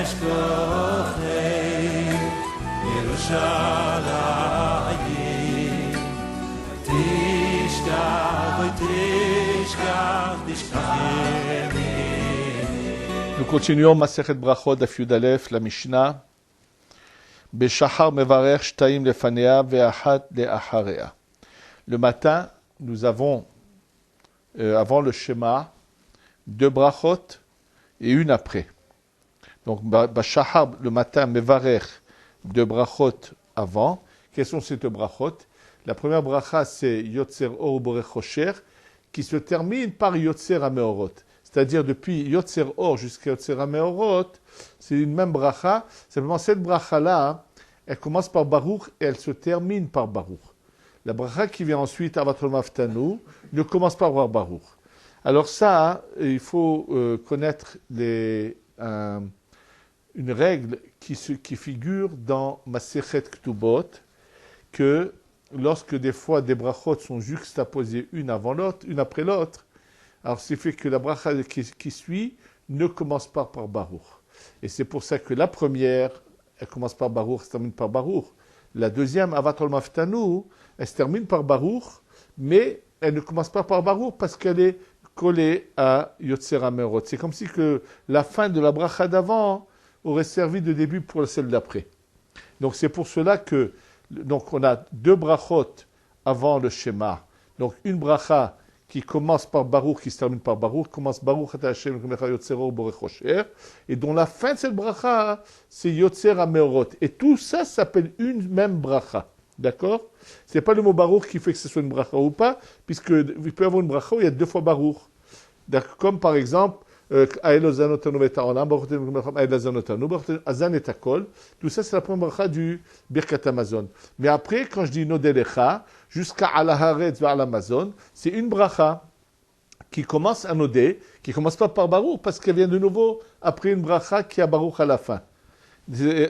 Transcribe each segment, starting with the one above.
אשכוחי ירושלים תשכח ותשכח תשכחני. Nous continuons Masechet Brachot Daf Yud Aleph, la Mishnah. Beshachar mevarech shtaim lefanea ve'achat le'acharea. Le matin, nous avons, avant le Shema, 2 brachot et une après. Donc, Beshachar, le matin, mevarech, 2 brachot avant. Quels sont ces 2 brachot? La première bracha, c'est Yotzer Or Borech Chosher, qui se termine par Yotzer HaMeorot. C'est-à-dire depuis Yotzer Or jusqu'à Yotzer HaMeorot, c'est une même bracha. Simplement, cette bracha-là, elle commence par Baruch et elle se termine par Baruch. La bracha qui vient ensuite, Avatol Maftanu, ne commence pas par Baruch. Alors ça, il faut connaître une règle qui figure dans Masechet Ktubot, que lorsque des fois des brachot sont juxtaposées une avant l'autre, une après l'autre, alors c'est fait que la bracha qui suit ne commence pas par Baruch. Et c'est pour ça que la première, elle commence par Baruch, elle se termine par Baruch. La deuxième, Avatol Maftanu, elle se termine par Baruch, mais elle ne commence pas par Baruch parce qu'elle est collée à Yotzer HaMeorot. C'est comme si que la fin de la bracha d'avant aurait servi de début pour celle d'après. Donc c'est pour cela que donc on a 2 brachot avant le Shema. Donc une bracha qui commence par Baruch, qui se termine par Baruch, commence Baruch Ata Hashem Yotzer Or Borech Chosher, et dont la fin de cette bracha, c'est Yotzer HaMeorot. Et tout ça s'appelle une même bracha. D'accord? Ce n'est pas le mot Baruch qui fait que ce soit une bracha ou pas, puisqu'il peut y avoir une bracha où il y a 2 fois Baruch. Comme par exemple, Azan et Akol. Tout ça, c'est la première bracha du Birkat Hamazon. Mais après, quand je dis Nodelecha, jusqu'à Ala Haaretz vers l'Amazon, c'est une bracha qui commence à Nodé, qui ne commence pas par Baruch, parce qu'elle vient de nouveau après une bracha qui a Baruch à la fin.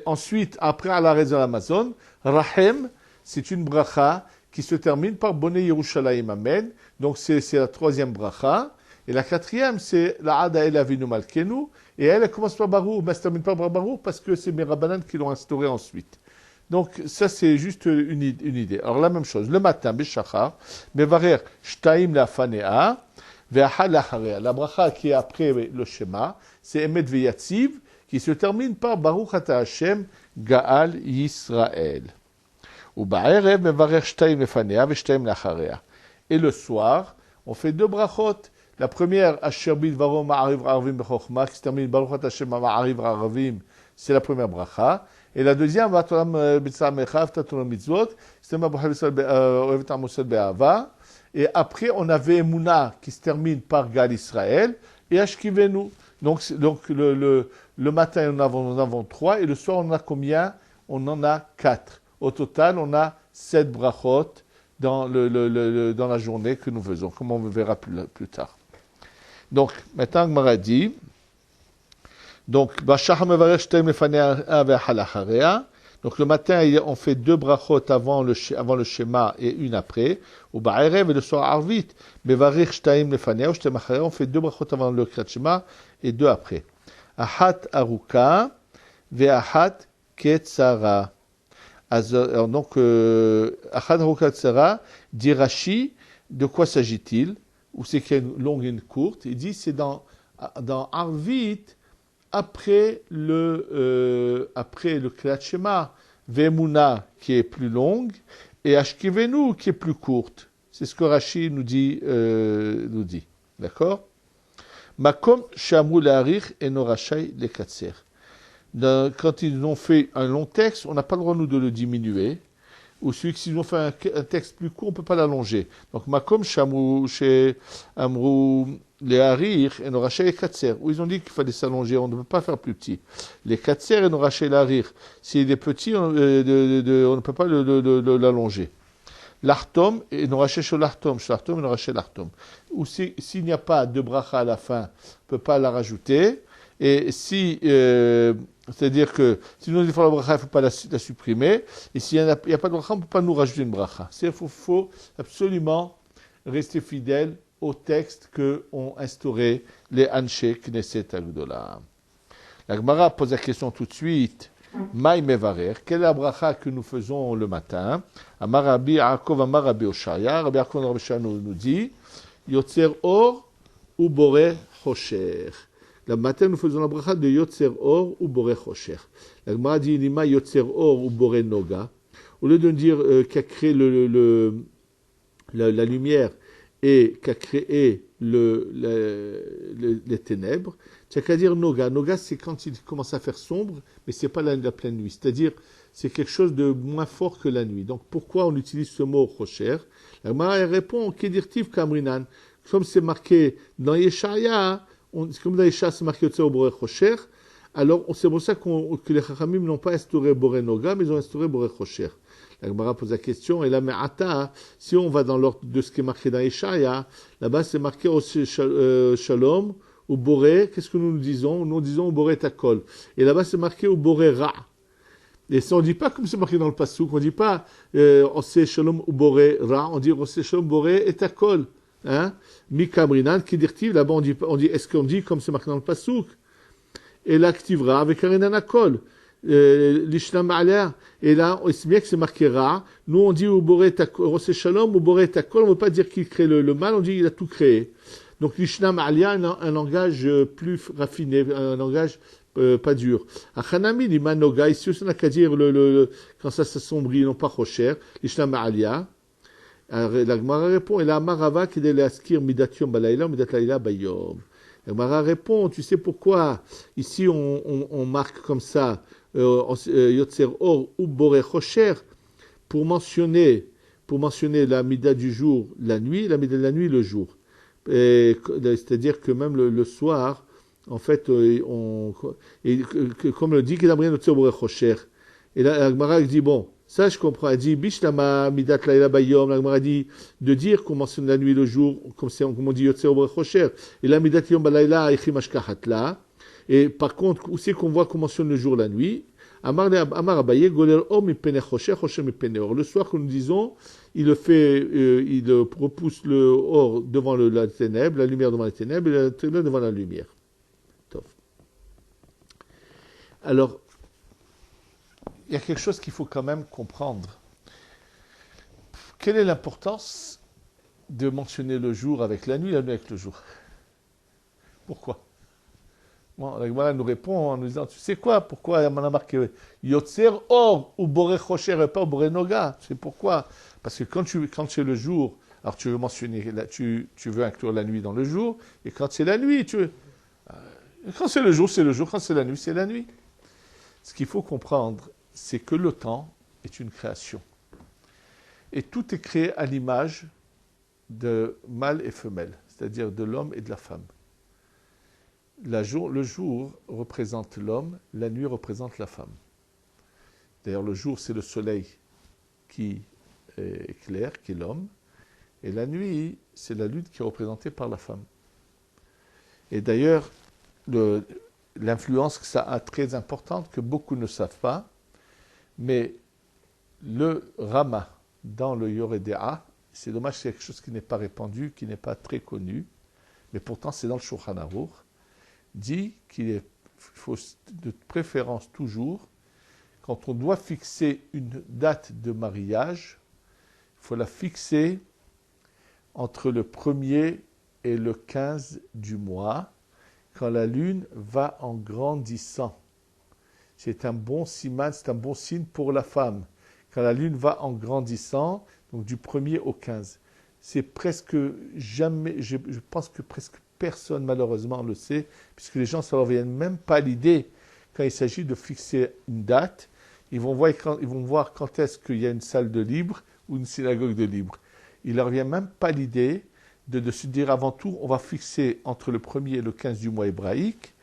Ensuite, après Ala Haaretz vers l'Amazon, Rahem, c'est une bracha qui se termine par Bonei Yerushalayim Amen. Donc, c'est la 3e bracha. Et la 4e, c'est la Ada El Avinu Malkenu. Et elle commence par Baruch, mais elle ne se termine pas par Baruch parce que c'est mes Rabbanan qui l'ont instauré ensuite. Donc, ça, c'est juste une idée. Alors, la même chose. Le matin, Beshachar, Mevarer Shtaim Lefanea, Ve'achad Le'acharea. La bracha qui est après le Shema, c'est Emet Ve'yatziv, qui se termine par Baruch Ata Hashem Gaal Yisrael. Ou Ba'erev Mevarer Shtaim Lefanea, Ve'shtaim Le'acharea. Et le soir, on fait 2 brachot. La première, Asher Bidvaro Ma'ariv Aravim Bechokma, qui se termine Baruch Ata Hashem Ma'ariv Aravim, c'est la première bracha. Et la deuxième, Vatolam B'Tzam Mechav Tatolam Mitzvot, c'est Ohevet Amosel Be'ava. Et après, on avait Emouna qui se termine par Gal Israël et Ashkivenu. Donc le matin, on en avons 3 et le soir, on en a combien? On en a 4. Au total, on a 7 brachot dans la journée que nous faisons, comme on verra plus tard. Donc, maintenant, Gemara dit, donc, donc le matin, on fait 2 brachot avant le Shema et une après, ou ba'erev et le soir arvit, mevarich shtaim lefanea, ou shtaim acharea, on fait 2 brachot avant le Kriyat Shema et 2 après. Ahat aruka, ve'ahat ketzara. Donc, Ahat aruka ketzara, dit Rashi, de quoi s'agit-il? Ou c'est qu'il y a une longue et une courte. Il dit c'est dans Arvit après le Kriyat Shema, Ve'emuna qui est plus longue et Ashkivenu qui est plus courte. C'est ce que Rashi nous dit. D'accord? Makom Shamru Le'arich eno rashai lekatser. Quand ils ont fait un long texte, on n'a pas le droit nous de le diminuer. Ou celui que s'ils ont fait un texte plus court, on ne peut pas l'allonger. Donc, Makom Shamru chez Amru Le'arir et Noraché et Katser, où ils ont dit qu'il fallait s'allonger, on ne peut pas faire plus petit. Les Katser et Noraché Le'arir, s'il est petit, on ne peut pas l'allonger. L'artom et Noraché chez l'artom et Noraché l'artom. Ou s'il n'y a pas de bracha à la fin, on ne peut pas la rajouter. Et si, c'est-à-dire que sinon il faut la bracha, il ne faut pas la supprimer. Et s'il n'y a pas de bracha, on ne peut pas nous rajouter une bracha. Il faut absolument rester fidèle au texte qu'ont instauré les Anshe Knesset Agdola. La Gemara pose la question tout de suite. Maï mevarer, quelle est la bracha que nous faisons le matin? Amar Rabbi Yaakov, Amar Rabbi Oshaya. Rabbi Yaakov, Rabbi Oshaya nous dit Yotzer Or ou Boré Chosher. Le matin, nous faisons la bracha de Yotzer Or ou Boré Chosher. La Gemara dit Nima Yotzer Or ou Boré Noga. Au lieu de dire qu'a créé la lumière et qu'a créé les ténèbres, tu n'as qu'à dire Noga. Noga, c'est quand il commence à faire sombre, mais ce n'est pas la pleine nuit. C'est-à-dire, c'est quelque chose de moins fort que la nuit. Donc, pourquoi on utilise ce mot Chosher? La Gemara répond Kedirtiv Kamrinan. Comme c'est marqué dans Yeshaya, comme dans Yeshaya, c'est marqué Yotzer Boré Chosher, alors c'est pour ça que les Chachamim n'ont pas instauré Boré Noga, mais ils ont instauré Boré Chosher. La Gemara pose la question, et là, mais Ata, si on va dans l'ordre de ce qui est marqué dans Yeshaya, là-bas c'est marqué Shalom, ou Boré, qu'est-ce que nous disons? Nous disons Boré Takol. Et là-bas c'est marqué ou Boré Ra. Et ça, on ne dit pas comme c'est marqué dans le Passouk, on ne dit pas Ose Shalom ou Boré Ra, on dit Ose Shalom Boré et Takol. Hein? Mikamrinan, qui dirtive, là-bas on dit, est-ce qu'on dit comme c'est marqué dans le Passouk? Et l'activera avec un anakol. L'ishlam alea, et là, c'est bien que c'est marqué Ra. Nous, on dit Boré Rosé Shalom ou Boré Takol, on ne veut pas dire qu'il crée le mal, on dit qu'il a tout créé. Donc, l'ishlam alea, un langage plus raffiné, un langage pas dur. Achanami, l'imanoga, ici, on n'a qu'à dire quand ça s'assombrit, non pas Rocher, l'ishlam alea. La Gemara répond, et la Amarava qui est l'askir midatium balayla, midatlayla bayom. La Gemara répond, tu sais pourquoi ici on marque comme ça Yotzer Or ou Boré Chosher pour mentionner la mida du jour la nuit, la mida de la nuit le jour. C'est-à-dire que même le soir, en fait, comme le dit qu'il a Yotzer Boré Chosher. Et là, la Gemara dit bon. Ça, je comprends. Elle dit, Bishlama midat laïla bayom. La Gemara dit de dire qu'on mentionne la nuit et le jour, comme on dit Yotzer Boré Chosher. Et la midat yom balayla echim ashkahatla. Et par contre, où c'est qu'on voit qu'on mentionne le jour, la nuit? Amar Abaye, Goler Or mi pene Chosher, Chosher mi pene Or. Le soir que nous disons, il repousse le Or devant la ténèbre, la lumière devant les ténèbres, et la ténèbre devant la lumière. Top. Alors, il y a quelque chose qu'il faut quand même comprendre. Quelle est l'importance de mentionner le jour avec la nuit avec le jour? Pourquoi? Bon, la Gemara nous répond en nous disant, tu sais quoi? Pourquoi on a marqué Yotzer Or ou Boré Chosher et pas Boré Noga? C'est pourquoi? Parce que quand c'est le jour, alors tu veux mentionner, tu veux inclure la nuit dans le jour, et quand c'est la nuit, quand c'est le jour, c'est le jour, quand c'est la nuit, c'est la nuit. Ce qu'il faut comprendre, c'est que le temps est une création. Et tout est créé à l'image de mâle et femelle, c'est-à-dire de l'homme et de la femme. Le jour représente l'homme, la nuit représente la femme. D'ailleurs, le jour, c'est le soleil qui est clair, qui est l'homme, et la nuit, c'est la lune qui est représentée par la femme. Et d'ailleurs, l'influence que ça a très importante, que beaucoup ne savent pas, mais le Rama dans le Yoredea, c'est dommage, c'est quelque chose qui n'est pas répandu, qui n'est pas très connu, mais pourtant c'est dans le Shulchan Aruch, dit qu'il faut de préférence toujours, quand on doit fixer une date de mariage, il faut la fixer entre le 1er et le 15 du mois, quand la lune va en grandissant. C'est un bon siman, c'est un bon signe pour la femme. Quand la lune va en grandissant, donc du 1er au 15. C'est presque jamais, je pense que presque personne malheureusement le sait, puisque les gens ne leur viennent même pas l'idée quand il s'agit de fixer une date. Ils vont voir quand est-ce qu'il y a une salle de libre ou une synagogue de libre. Il ne leur vient même pas l'idée de se dire avant tout, on va fixer entre le 1er et le 15 du mois hébraïque,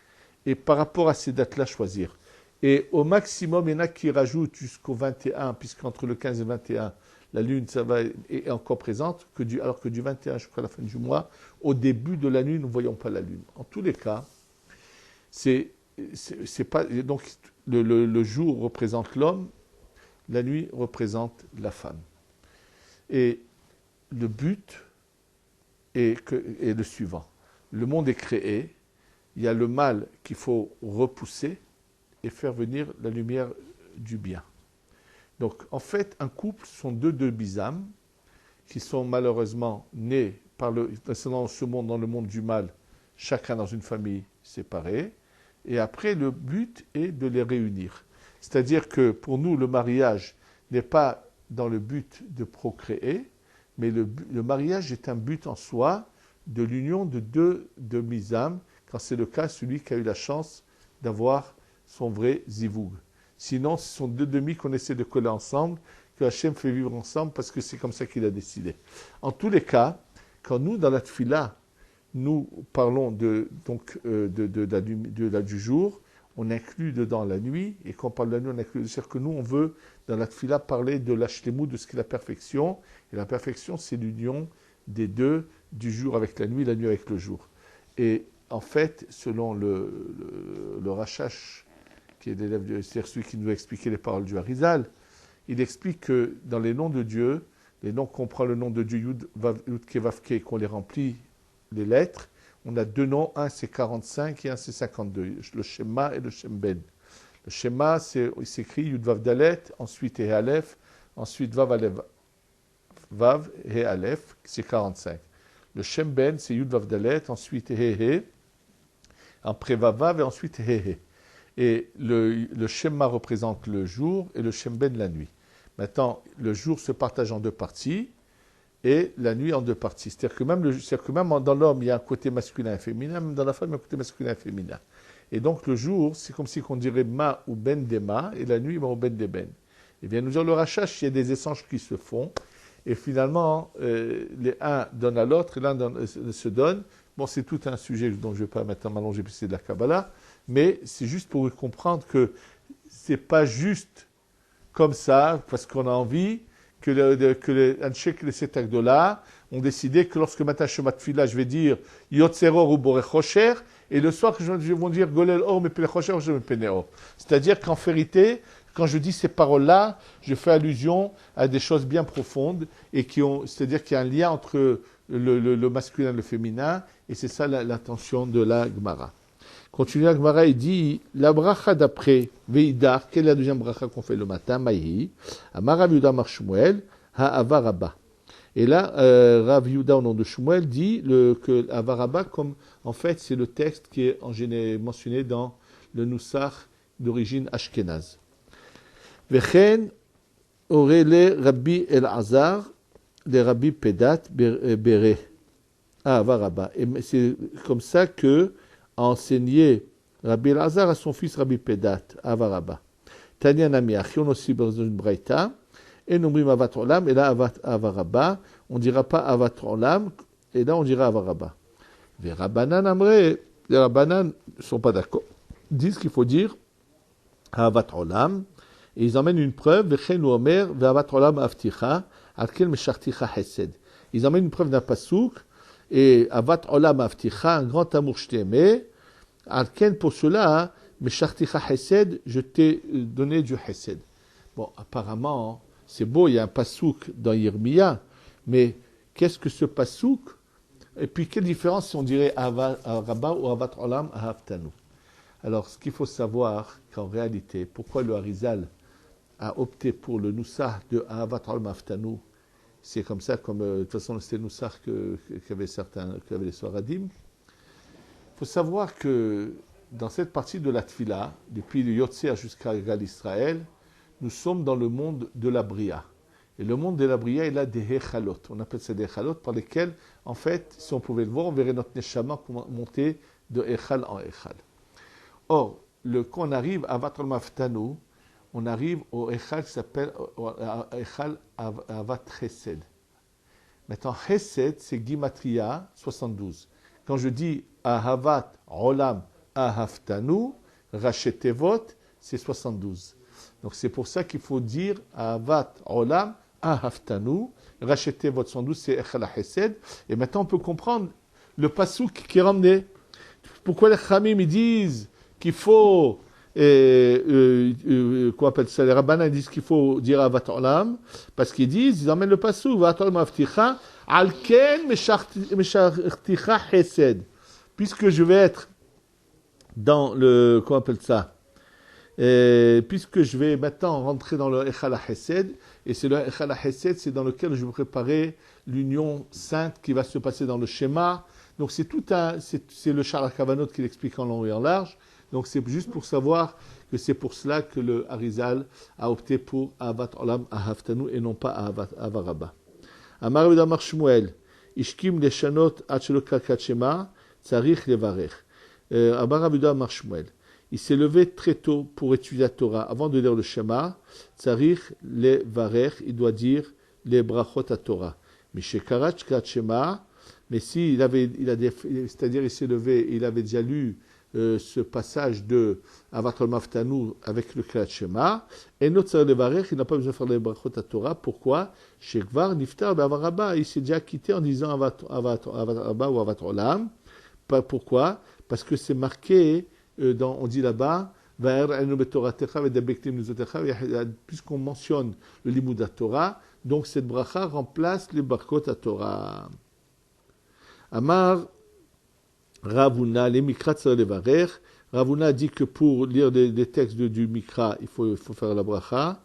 et par rapport à ces dates-là, choisir. Et au maximum, il y en a qui rajoutent jusqu'au 21, puisqu'entre le 15 et le 21, la lune est encore présente, alors que du 21 jusqu'à la fin du mois, au début de la nuit, nous ne voyons pas la lune. En tous les cas, c'est pas, donc le jour représente l'homme, la nuit représente la femme. Et le but est le suivant. Le monde est créé, il y a le mal qu'il faut repousser et faire venir la lumière du bien. Donc, en fait, un couple sont deux demi-âmes qui sont malheureusement nés dans ce monde, dans le monde du mal, chacun dans une famille séparée. Et après, le but est de les réunir. C'est-à-dire que pour nous, le mariage n'est pas dans le but de procréer, mais le mariage est un but en soi de l'union de deux demi-âmes, quand c'est le cas celui qui a eu la chance d'avoir son vrai zivoug. Sinon, ce sont deux demi qu'on essaie de coller ensemble, que Hachem fait vivre ensemble parce que c'est comme ça qu'il a décidé. En tous les cas, quand nous, dans la tfila, nous parlons du jour, on inclut dedans la nuit, et quand on parle de la nuit, on inclut, c'est-à-dire que nous, on veut, dans la tfila, parler de la shlemut, de ce qu'est la perfection, et la perfection, c'est l'union des deux, du jour avec la nuit avec le jour. Et en fait, selon le Rachash, qui est l'élève c'est-à-dire celui qui nous a expliqué les paroles du Harizal, il explique que dans les noms de Dieu, les noms qu'on prend le nom de Dieu, Yud, Ke, Vav, Ke, qu'on les remplit, les lettres, on a deux noms, un c'est 45 et un c'est 52, le Shema et le Shemben. Le Shema, il s'écrit Yud Vav Dalet, ensuite He Aleph, ensuite Vav Aleph, Vav He Aleph, c'est 45. Le Shemben, c'est Yud Vav Dalet, ensuite He He, après Vav Vav et ensuite He He. Et le Shema représente le jour et le Shemben la nuit. Maintenant, le jour se partage en deux parties et la nuit en deux parties. C'est-à-dire que même dans l'homme, il y a un côté masculin et féminin, même dans la femme, il y a un côté masculin et féminin. Et donc le jour, c'est comme si on dirait Ma ou Ben des Ma, et la nuit, Ma ou Ben des Ben. Et bien nous dire le Rachash, il y a des échanges qui se font, et finalement, les uns donnent à l'autre, et l'un se donne. Bon, c'est tout un sujet dont je ne vais pas maintenant m'allonger, puisque c'est de la Kabbalah, mais c'est juste pour comprendre que ce n'est pas juste comme ça, parce qu'on a envie que les Anshek et les Setak de là ont décidé que lorsque matin Shemat Tfila, je vais dire Yotzeror ou Borechocher, et le soir, je vais dire Golel Or, mais Pelechocher, je me Peneor. C'est-à-dire qu'en vérité, quand je dis ces paroles-là, je fais allusion à des choses bien profondes, et c'est-à-dire qu'il y a un lien entre le masculin et le féminin, et c'est ça l'intention de la Gemara. Continue la Gemara, il dit, la bracha d'après, Veidar, quelle est la deuxième bracha qu'on fait le matin, Maïhi, Amar Rav Yehuda Mar Shmuel, Ha'ava Rabba. Et là, Rav Yehuda, au nom de Shmuel, dit que Ha'ava Rabba, comme en fait, c'est le texte qui est mentionné dans le Nusach d'origine ashkénaze. Vechen, Orele Rabbi El-Azar, les Rabbi Pedat Bere. Ha'ava Rabba. Et c'est comme ça que a enseigné Rabbi El-Azar à son fils Rabbi Pedat, Ha'ava Rabba. Tanya Nami Achi, on aussi dans une braïta, et nous dit Avat Olam, et là Ha'ava Rabba, on ne dira pas Avat Olam, et là on dira Ha'ava Rabba. Les Rabbanan Amre, les Rabbanan ne sont pas d'accord, disent qu'il faut dire Ha'avat Olam, et ils emmènent une preuve, Vechen ou Omer, Ve'avat Olam Avticha, Alkel Mesharticha Hesed. Ils emmènent une preuve d'un pasouk, et Avat Olam Avticha, un grand amour je t'ai aimé, Alken pour cela, Mesharticha Hesed, je t'ai donné du Hesed. Bon, apparemment, c'est beau, il y a un pasouk dans Yirmiya, mais qu'est-ce que ce pasouk? Et puis, quelle différence si on dirait Rabba ou Avat Olam Ahavtanu? Alors, ce qu'il faut savoir, qu'en réalité, pourquoi le Harizal a opté pour le Nusach de Avat Olam Ahavtanu, c'est comme ça, de toute façon, c'était le Nusach qu'avaient les Soradim. Il faut savoir que dans cette partie de la Tfila, depuis le Yotzer jusqu'à Gal Israël, nous sommes dans le monde de la Bria. Et le monde de la Bria, il a des Hechalot. On appelle ça des Hechalot par lesquels, en fait, si on pouvait le voir, on verrait notre Neshama monter de Echal en Echal. Or, quand on arrive à Avat Olam Ahavtanu, on arrive au Echal qui s'appelle Echal Avat Chesed. Maintenant, Chesed, c'est Gimatria 72. Quand je dis Ahavat Olam Ahavtanu, Rachetevot, c'est 72. Donc c'est pour ça qu'il faut dire Ahavat Olam Ahavtanu, Rachetevot 112, c'est Echal Chesed. Et maintenant, on peut comprendre le pasouk qui est ramené. Pourquoi les Khamim ils disent qu'il faut qu'on appelle ça, les Rabbanan disent qu'il faut dire Avat Olam, parce qu'ils disent, ils emmènent le pasouk, Avat Olam Avticha, Alken Mesharticha Chesed. Puisque je vais être dans le, comment on appelle ça, puisque je vais maintenant rentrer dans le Echal HaChesed, et c'est le Echal HaChesed, c'est dans lequel je vais préparer l'union sainte qui va se passer dans le schéma. Donc c'est c'est le Sha'ar HaKavanot qui l'explique en long et en large. Donc c'est juste pour savoir que c'est pour cela que le Harizal a opté pour Ahavat Olam Ahavtanu et non pas Ahavat Rabba. Amar Rabbi Amar Shmuel, Ishkim leshanot ad shelo kakat shema, tzarich levarech. Amar Rabbi Amar Shmuel, il s'est levé très tôt pour étudier la Torah. Avant de lire le Shema, tzarich levarech, il doit dire les brachot à Torah. Mishekarat kakat shema, mais si c'est-à-dire il s'est levé, il avait déjà lu ce passage de Ahavat Olam Ahavtanu avec le Kriyat Shema, et notre Levarech, il n'a pas besoin de faire les brachot à Torah. Pourquoi? Shekvar Niftar Be'ahavat Rabba, il s'est déjà quitté en disant Ahavat Rabba ou Ahavat Olam. Pourquoi? Parce que c'est marqué, on dit là-bas, puisqu'on mentionne le Limud à Torah, donc cette bracha remplace les brachot à Torah. Amar Ravuna, les Mikra tzar levarech. Ravuna dit que pour lire des textes du Mikra, il faut faire la bracha.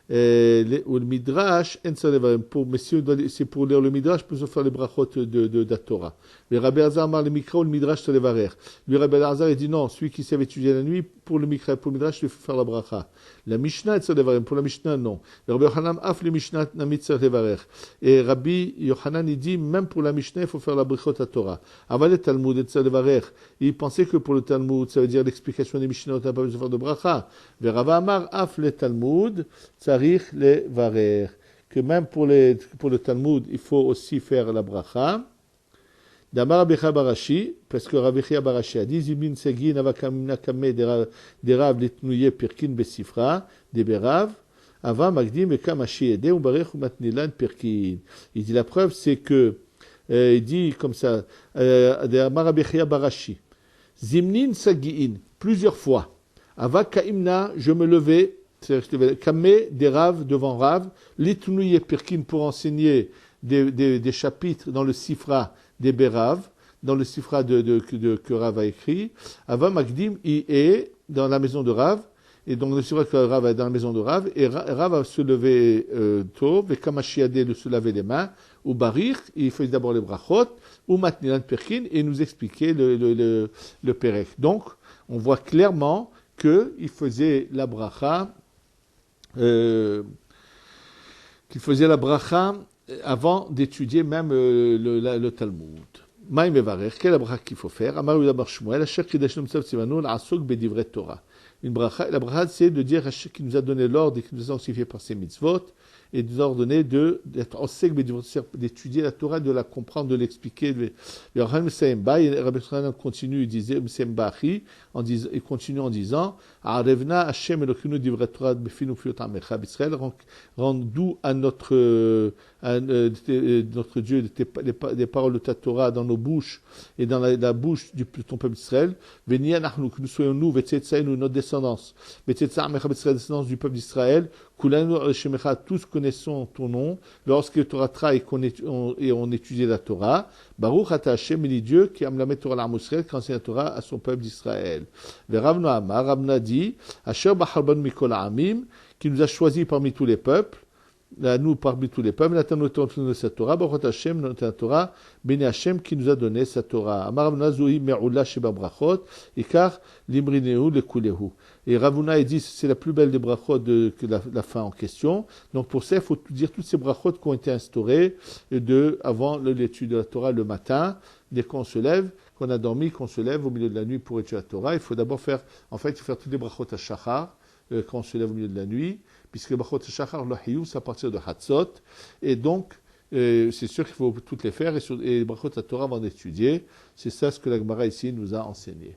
Ou le Midrash, mais si c'est pour lire le Midrash, il faut faire les brachot de la Torah. Le Rabbi Elazar amar le Mikra ou le Midrash tzar levarech. Le Rabbi Elazar dit non, celui qui sait étudier la nuit, pour le Mikra et pour le Midrash, il faut faire la bracha. La Mishnah tzar levarech, pour la Mishnah, non. Le Rabbi Yochanan af le Mishnah namit tzar levarech. Et Rabbi Yochanan, il dit, même pour la Mishnah, il faut faire la brachot à Torah. Aval le Talmud et tzar levarech. Il pensait que pour le Talmud, ça veut dire l'explication des Mishnah, on n'a pas besoin de faire de bracha. Le Rabbi amar af le Talmud, tzarich levarech. Que même pour le Talmud, il faut aussi faire la bracha. D'Amar Rabbi Chia Barashi, parce que Rabbi Chia Barashi a dit, Zimin Segin Avakamina Kame Derav Litnuye Pirkin Besifra, de Berav, Ava Magdim et Kamashi Ede, Ubarech Matnilan Pirkin. Il dit la preuve, c'est que, il dit comme ça, d'Amar Rabbi Chia Barashi, Zimnin Sagiin, plusieurs fois, Ava Kaimna, je me levais, Kame Derav devant Rav, Litnuye Pirkin pour enseigner des chapitres dans le Sifra des Berav, dans le Sifra que Rav a écrit. Ava Magdim, il est dans la maison de Rav, et donc le Sifra que Rav est dans la maison de Rav, et Rav va se lever tôt, et Kamashiade de se laver les mains, ou Barir, il faisait d'abord les brachot, ou Matnilan Perkin, et nous expliquer le Perek. Donc, on voit clairement qu'il faisait la bracha, avant d'étudier même le Talmud. Maïm Evarech, quelle est la bracha qu'il faut faire? Amar Yehuda bar Shmuel, Asher Kidesh Nomtsav Tzivanu, l'Asok Bedivre Torah. La bracha, c'est de dire Asher qui nous a donné l'ordre et qui nous a sanctifié par ses mitzvot, et de nous ordonner d'être osek d'étudier la Torah, de la comprendre, de l'expliquer. Et Rabbi Yochanan continue, il disait, il continue en disant, Arevna Hashem Elokeinu Divrei Torah befinu fiot amecha b'Israël, rend doux à notre Dieu des paroles de ta Torah dans nos bouches et dans la bouche de ton peuple d'Israël. Veni anachnu, que nous soyons nous, v'tzetzaenu, notre descendance, v'tzetza amecha b'Israël, descendance du peuple d'Israël, kulanu al-shemecha, tous connaissons ton nom, lorsque Torah tra et on étudie la Torah, Baruch ata Hashem, il dit Dieu, qui am la Torah l'am Israël, qui enseigne la Torah à son peuple d'Israël. Ve'ravna amar, Ravna dit, Asher b'charban mikol ha'amim, qui nous a choisis parmi tous les peuples, nous parmi tous les peuples, Nathan sa Torah, Baruch Hashem, notre Torah, Béni Hashem qui nous a donné sa Torah. Amar Ravuna Zohi Me'ula Sheba Brachot, Ikar Limrineu Lekulehu. Et Ravuna dit c'est la plus belle des brachot que la fin en question. Donc pour ça, il faut dire toutes ces brachot qui ont été instaurées avant l'étude de la Torah le matin, dès qu'on se lève, qu'on a dormi, qu'on se lève au milieu de la nuit pour étudier la Torah. Il faut d'abord faire toutes les brachot à Shachar, quand on se lève au milieu de la nuit, puisque le brachot Shachar, le Hiyou, c'est à partir de Hatzot, et donc c'est sûr qu'il faut toutes les faire, et les brachot à Torah avant d'étudier, c'est ça ce que la Gemara ici nous a enseigné.